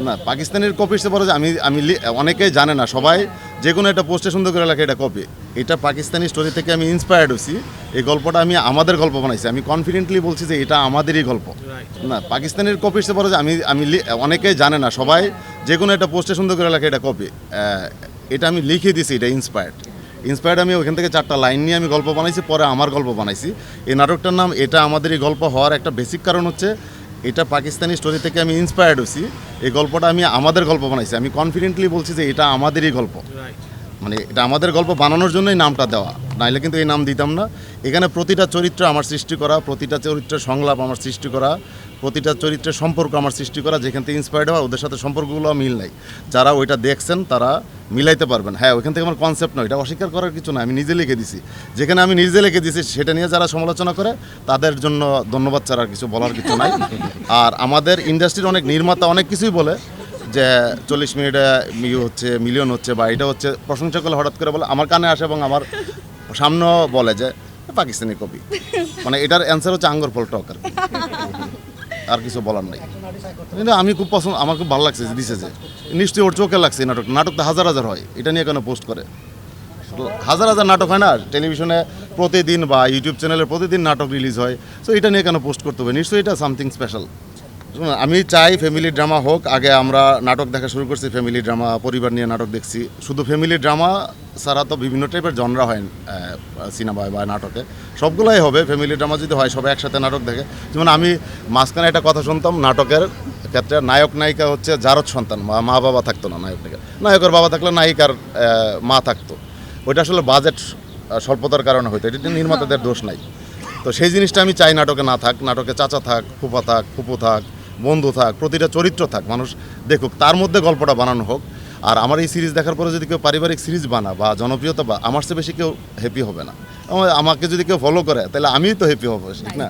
না, পাকিস্তানের কপি হিসেবে বলা যায় আমি আমি অনেকেই জানে না, সবাই যে কোনো একটা পোস্টে সুন্দর করে লেখা এটা কপি। এটা পাকিস্তানি স্টোরি থেকে আমি ইন্সপায়ার্ড হয়েছি। এই গল্পটা আমি আমাদের গল্প বানাইছি, আমি কনফিডেন্টলি বলছি যে এটা আমাদেরই গল্প। না, পাকিস্তানের কপি হিসেবে বলা যায় আমি আমি অনেকেই জানে না, সবাই যে কোনো একটা পোস্টে সুন্দর করে লেখা এটা কপি। এটা আমি লিখে দিয়েছি, এটা ইন্সপায়ার্ড আমি ওখান থেকে 4টা লাইন নিয়ে আমি গল্প বানাইছি, পরে আমার গল্প বানাইছি। এই নাটকটার নাম এটা আমাদেরই গল্প হওয়ার একটা বেসিক কারণ হচ্ছে এটা পাকিস্তানি স্টোরি থেকে আমি ইন্সপায়ার্ড হয়েছি। এই গল্পটা আমি আমাদের গল্প বানাইছি, আমি কনফিডেন্টলি বলছি যে এটা আমাদেরই গল্প। মানে এটা আমাদের গল্প বানানোর জন্যই নামটা দেওয়া, নাইলে কিন্তু এই নাম দিতাম না। এখানে প্রতিটা চরিত্র আমার সৃষ্টি করা, প্রতিটা চরিত্রের সংলাপ আমার সৃষ্টি করা, প্রতিটা চরিত্রের সম্পর্ক আমার সৃষ্টি করা, যেখান থেকে ইন্সপায়ার্ড হওয়া ওদের সাথে সম্পর্কগুলো মিল নাই। যারা ওইটা দেখছেন তারা মিলাইতে পারবেন। হ্যাঁ, ওইখান থেকে আমার কনসেপ্ট নয়, এটা অস্বীকার করার কিছু না, আমি নিজে লিখে দিছি। যেখানে আমি নিজে লিখে দিছি সেটা নিয়ে যারা সমালোচনা করে তাদের জন্য ধন্যবাদ ছাড়া আর কিছু বলার কিছু নাই। আর আমাদের ইন্ডাস্ট্রির অনেক নির্মাতা অনেক কিছুই বলে যে 40 মিনিটে হচ্ছে মিলিয়ন হচ্ছে বা এটা হচ্ছে, প্রশংসা করলে হঠাৎ করে বলে আমার কানে আসে এবং আমার সামনেও বলে যে পাকিস্তানি কপি। মানে এটার অ্যান্সার হচ্ছে আঙ্গুর ফল টক আর কিছু বলার নেই। কিন্তু আমি খুব পছন্দ, আমার খুব ভালো লাগছে যে দিছে, যে নিশ্চয়ই ওর চোখে লাগছে। নাটক তো হাজার হাজার হয়, এটা নিয়ে কেন পোস্ট করে? হাজার হাজার নাটক হয় না টেলিভিশনে প্রতিদিন, বা ইউটিউব চ্যানেলে প্রতিদিন নাটক রিলিজ হয়। সো এটা নিয়ে কেন পোস্ট করতে হবে? নিশ্চয়ই এটা সামথিং স্পেশাল। আমি চাই ফ্যামিলি ড্রামা হোক। আগে আমরা নাটক দেখা শুরু করছি, ফ্যামিলি ড্রামা, পরিবার নিয়ে নাটক দেখছি। শুধু ফ্যামিলি ড্রামা ছাড়া তো বিভিন্ন টাইপের জনরা হয় সিনেমায় বা নাটকে, সবগুলোই হবে। ফ্যামিলি ড্রামা যদি হয় সবাই একসাথে নাটক দেখে। যেমন আমি মাঝখানে একটা কথা শুনতাম, নাটকের ক্ষেত্রে নায়ক নায়িকা হচ্ছে জারদ সন্তান, মা বাবা থাকতো না নায়কের বাবা থাকলে নায়িকার মা থাকতো। ওইটা আসলে বাজেট স্বল্পতার কারণে হইতো, এটা নির্মাতাদের দোষ নাই। তো সেই জিনিসটা আমি চাই নাটকে না থাক। নাটকে চাচা থাক, ফুফা থাক, ফুপু থাক, বন্ধু থাক, প্রতিটা চরিত্র থাক, মানুষ দেখুক, তার মধ্যে গল্পটা বানানো হোক। আর আমার এই সিরিজ দেখার পরে যদি কেউ পারিবারিক সিরিজ বানা বা জনপ্রিয়তা বা, আমার চেয়ে বেশি কেউ হ্যাপি হবে না। আমাকে যদি কেউ ফলো করে তাহলে আমিই তো হ্যাপি হবো, ঠিক না?